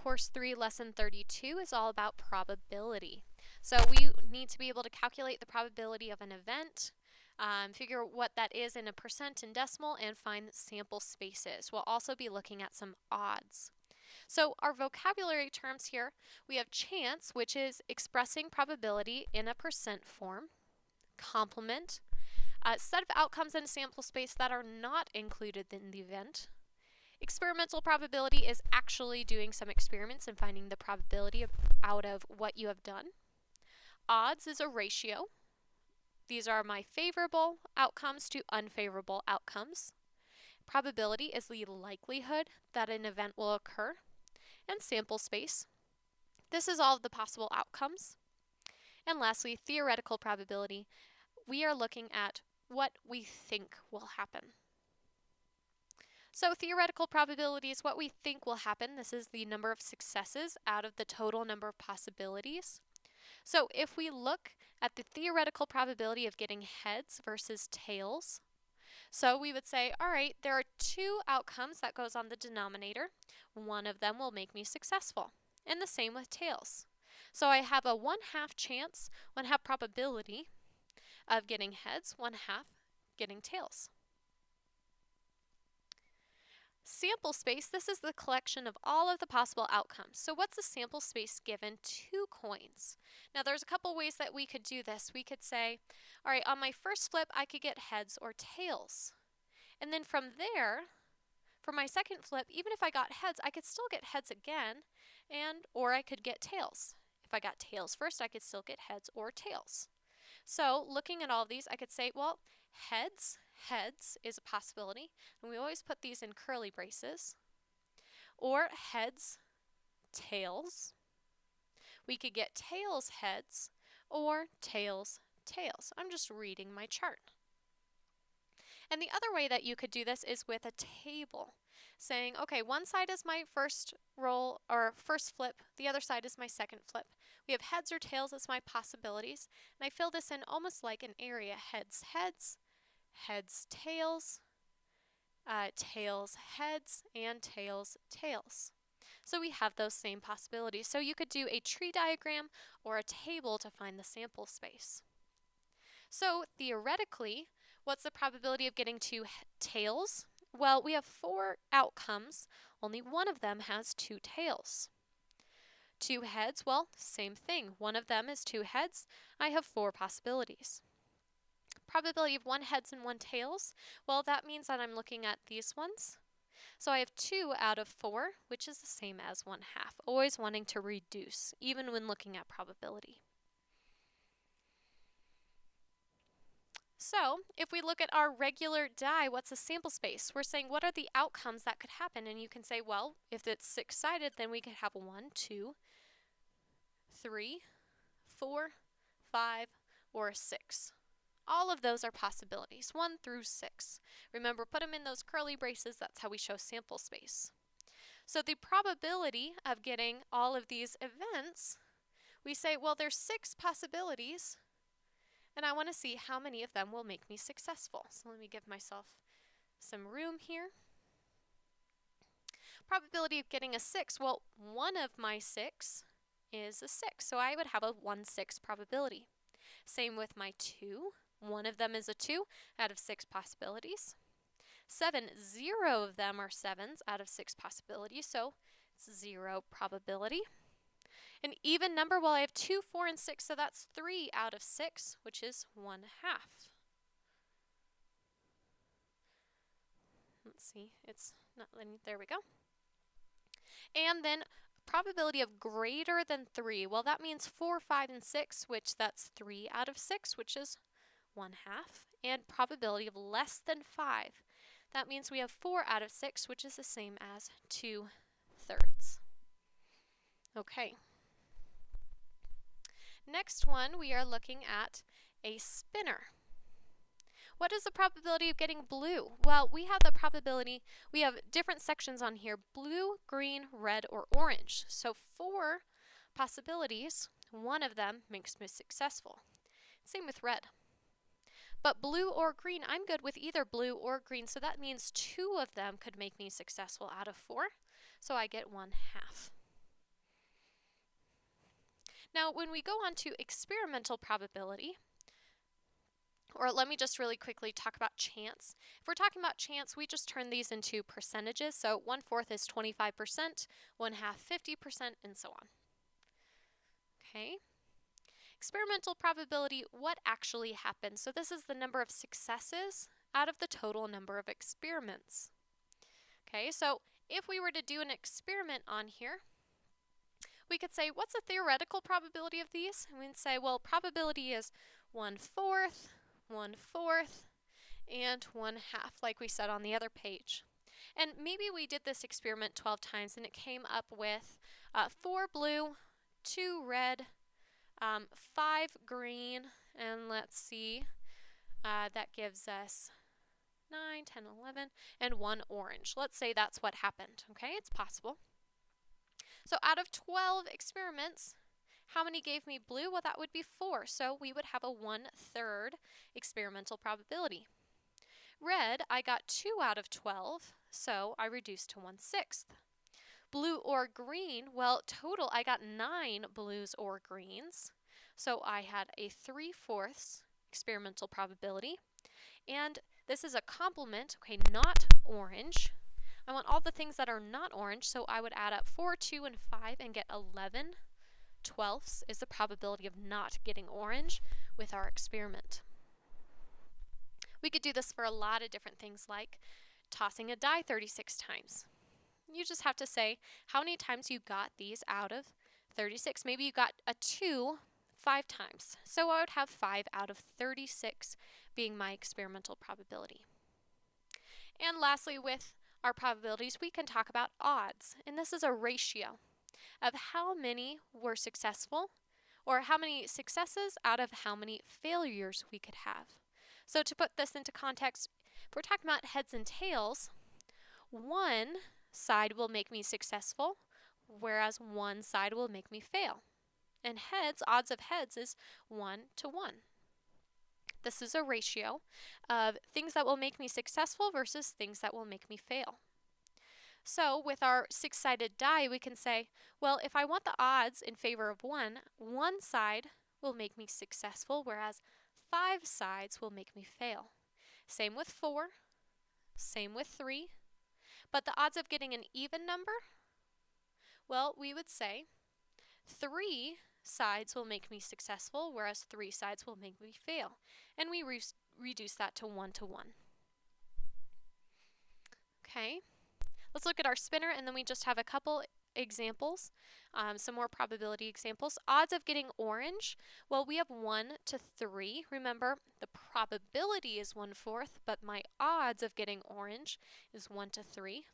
Course 3, Lesson 32 is all about probability. So we need to be able to calculate the probability of an event, figure what that is in a percent and decimal, and find sample spaces. We'll also be looking at some odds. So our vocabulary terms here, we have chance, which is expressing probability in a percent form, complement, a set of outcomes in a sample space that are not included in the event. Experimental probability is actually doing some experiments and finding the probability out of what you have done. Odds is a ratio. These are my favorable outcomes to unfavorable outcomes. Probability is the likelihood that an event will occur. And sample space. This is all of the possible outcomes. And lastly, theoretical probability. We are looking at what we think will happen. So theoretical probability is what we think will happen. This is the number of successes out of the total number of possibilities. So if we look at the theoretical probability of getting heads versus tails, so we would say, all right, there are two outcomes that goes on the denominator. One of them will make me successful. And the same with tails. So I have a 1/2 chance, 1/2 probability of getting heads, 1/2 getting tails. Sample space, this is the collection of all of the possible outcomes. So what's a sample space given two coins? Now there's a couple ways that we could do this. We could say, all right, on my first flip, I could get heads or tails. And then from there, for my second flip, even if I got heads, I could still get heads again, or I could get tails. If I got tails first, I could still get heads or tails. So looking at all of these, I could say, well, heads is a possibility, and we always put these in curly braces, or heads, tails. We could get tails, heads, or tails, tails. I'm just reading my chart. And the other way that you could do this is with a table, saying, okay, one side is my first roll or first flip, the other side is my second flip. We have heads or tails as my possibilities, and I fill this in almost like an area. Heads, heads, heads, tails, tails, heads, and tails, tails. So we have those same possibilities. So you could do a tree diagram or a table to find the sample space. So theoretically, what's the probability of getting two tails? Well, we have 4 outcomes. Only one of them has 2 tails. 2 heads, well, same thing. One of them is 2 heads. I have 4 possibilities. Probability of 1 heads and 1 tails, well, that means that I'm looking at these ones. So I have 2 out of 4, which is the same as 1/2. Always wanting to reduce, even when looking at probability. So if we look at our regular die, what's a sample space? We're saying what are the outcomes that could happen? And you can say, well, if it's 6-sided, then we could have 1, 2, 3, 4, 5, or 6. All of those are possibilities, 1 through 6. Remember, put them in those curly braces. That's how we show sample space. So the probability of getting all of these events, we say, well, there's 6 possibilities, and I want to see how many of them will make me successful. So let me give myself some room here. Probability of getting a 6, well, one of my 6 is a 6, so I would have a 1/6 probability. Same with my 2. One of them is a 2 out of 6 possibilities. 7, 0 of them are 7s out of 6 possibilities, so it's 0 probability. An even number, well, I have 2, 4, and 6, so that's 3 out of 6, which is 1/2. Let's see, it's not letting, there we go. And then probability of greater than 3, well, that means 4, 5, and 6, which that's 3 out of 6, which is 1/2. And probability of less than 5, that means we have 4 out of 6, which is the same as 2/3. Okay. Next one, we are looking at a spinner. What is the probability of getting blue? Well, we have the probability, we have different sections on here, blue, green, red, or orange. So 4 possibilities, one of them makes me successful. Same with red. But blue or green, I'm good with either blue or green, so that means 2 of them could make me successful out of 4. So I get 1/2. Now, when we go on to experimental probability, or let me just really quickly talk about chance. If we're talking about chance, we just turn these into percentages. So 1/4 is 25%, 1/2 50%, and so on. Okay. Experimental probability, what actually happens? So this is the number of successes out of the total number of experiments. Okay, so if we were to do an experiment on here, we could say, what's the theoretical probability of these? And we'd say, well, probability is 1/4, 1/4, and 1/2, like we said on the other page. And maybe we did this experiment 12 times and it came up with 4 blue, 2 red, 5 green, and let's see, that gives us 9, 10, 11, and 1 orange. Let's say that's what happened, okay? It's possible. So out of 12 experiments, how many gave me blue? Well, that would be 4, so we would have a 1/3 experimental probability. Red, I got 2 out of 12, so I reduced to 1/6. Blue or green, well, total I got 9 blues or greens, so I had a 3/4 experimental probability. And this is a complement, okay, not orange. I want all the things that are not orange, so I would add up 4, 2, and 5 and get 11/12 is the probability of not getting orange with our experiment. We could do this for a lot of different things, like tossing a die 36 times. You just have to say how many times you got these out of 36. Maybe you got a 2 5 times. So I would have 5 out of 36 being my experimental probability. And lastly, with our probabilities, we can talk about odds. And this is a ratio of how many were successful, or how many successes out of how many failures we could have. So to put this into context, if we're talking about heads and tails, one side will make me successful, whereas one side will make me fail. And heads, odds of heads is 1/1. This is a ratio of things that will make me successful versus things that will make me fail. So with our 6-sided die, we can say, well, if I want the odds in favor of one side will make me successful, whereas 5 sides will make me fail. Same with 4, same with 3, but the odds of getting an even number, well, we would say 3 sides will make me successful, whereas 3 sides will make me fail. And we reduce that to 1/1. Okay, let's look at our spinner, and then we just have a couple examples, some more probability examples. Odds of getting orange, well, we have 1/3. Remember, the probability is 1/4, but my odds of getting orange is 1/3.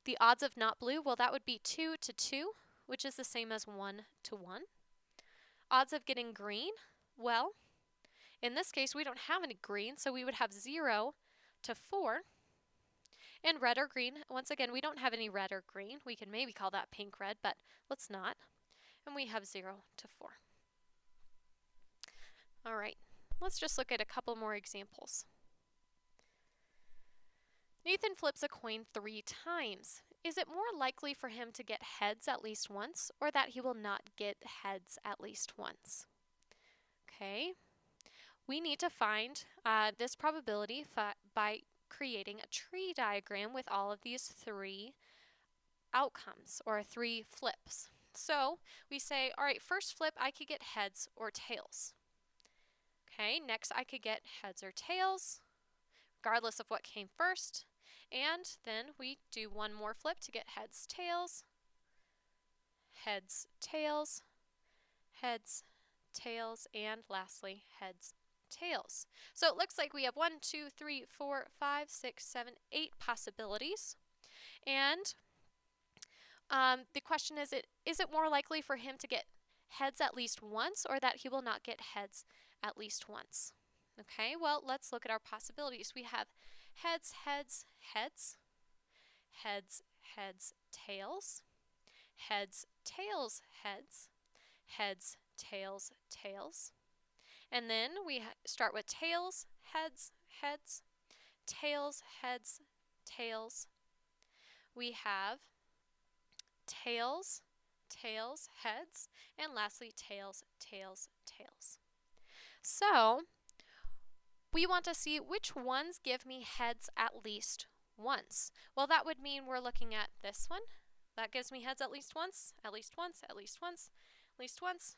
The odds of not blue, well, that would be 2/2, which is the same as 1/1. Odds of getting green, well, in this case, we don't have any green, so we would have 0/4. And red or green, once again, we don't have any red or green. We can maybe call that pink red, but let's not. And we have 0/4. All right, let's just look at a couple more examples. Nathan flips a coin 3 times. Is it more likely for him to get heads at least once, or that he will not get heads at least once? Okay, we need to find this probability by creating a tree diagram with all of these 3 outcomes, or 3 flips. So we say, all right, first flip, I could get heads or tails. Okay, next I could get heads or tails, regardless of what came first. And then we do one more flip to get heads, tails, heads, tails, heads, tails, and lastly, heads, tails. So it looks like we have 1, 2, 3, 4, 5, 6, 7, 8 possibilities. And the question is it more likely for him to get heads at least once, or that he will not get heads at least once? Okay, well, let's look at our possibilities. We have heads, heads, heads, heads, heads, tails, heads, tails, heads, heads, tails, tails. And then we start with tails, heads, heads, tails, heads, tails. We have tails, tails, heads, and lastly, tails, tails, tails. So we want to see which ones give me heads at least once. Well, that would mean we're looking at this one. That gives me heads at least once, at least once, at least once, at least once,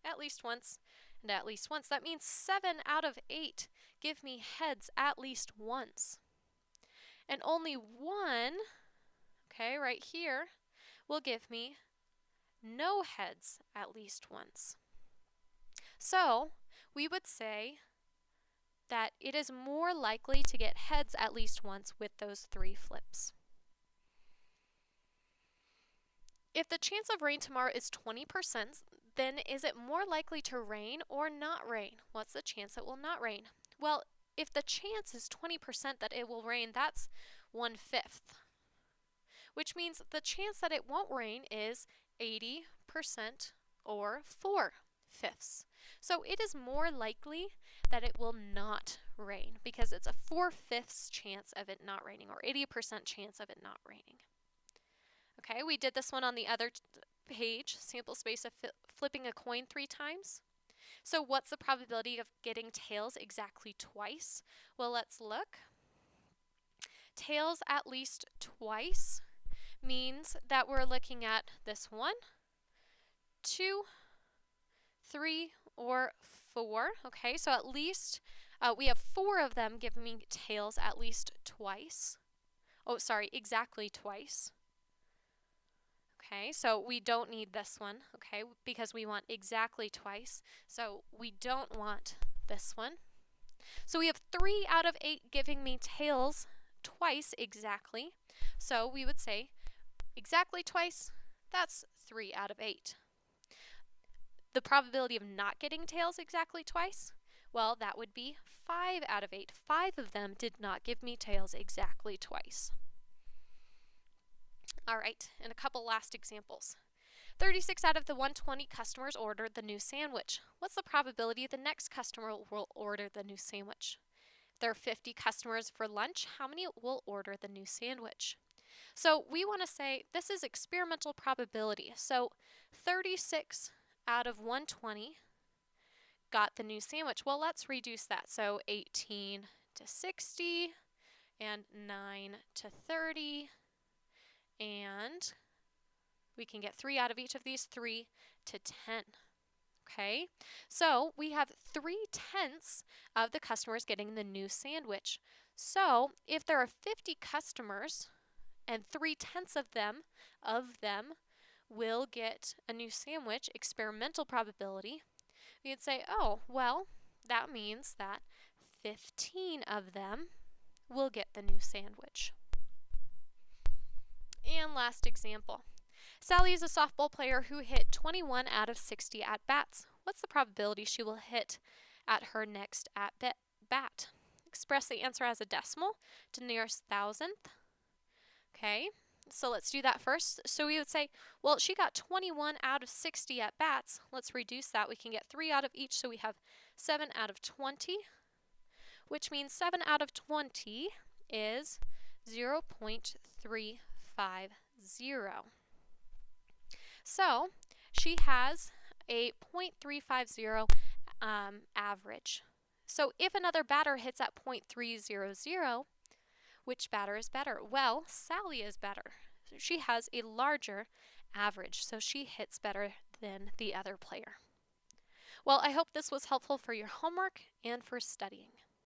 at least once, and at least once. That means 7 out of 8 give me heads at least once. And only one, okay, right here, will give me no heads at least once. So we would say that it is more likely to get heads at least once with those 3 flips. If the chance of rain tomorrow is 20%, then is it more likely to rain or not rain? What's the chance it will not rain? Well, if the chance is 20% that it will rain, that's 1/5, which means the chance that it won't rain is 80% or 4/5. So it is more likely that it will not rain because it's a 4/5 chance of it not raining, or 80% chance of it not raining. Okay, we did this one on the other page, sample space of flipping a coin 3 times. So what's the probability of getting tails exactly twice? Well, let's look. Tails at least twice means that we're looking at this 1, 2, 3, or 4. Okay, so at least we have 4 of them giving me tails at least twice. Oh, sorry, exactly twice. Okay, so we don't need this one, okay, because we want exactly twice. So we don't want this one. So we have 3 out of 8 giving me tails twice exactly. So we would say exactly twice, that's 3 out of 8. The probability of not getting tails exactly twice, well, that would be 5 out of 8. 5 of them did not give me tails exactly twice. All right, and a couple last examples. 36 out of the 120 customers ordered the new sandwich. What's the probability the next customer will order the new sandwich? If there are 50 customers for lunch, how many will order the new sandwich? So we want to say this is experimental probability. So 36 out of 120 got the new sandwich. Well, let's reduce that. So 18 to 60 and 9 to 30. And we can get 3 out of each of these, 3 to 10. Okay, so we have 3/10 of the customers getting the new sandwich. So if there are 50 customers and 3/10 of them will get a new sandwich, experimental probability, we could say, oh, well, that means that 15 of them will get the new sandwich. And last example. Sally is a softball player who hit 21 out of 60 at-bats. What's the probability she will hit at her next at-bat? Express the answer as a decimal to nearest thousandth. Okay, so let's do that first. So we would say, well, she got 21 out of 60 at-bats. Let's reduce that. We can get 3 out of each, so we have 7 out of 20, which means 7 out of 20 is 0.350. So she has a 0.350 average. So if another batter hits at 0.300, which batter is better? Well, Sally is better. She has a larger average, so she hits better than the other player. Well, I hope this was helpful for your homework and for studying.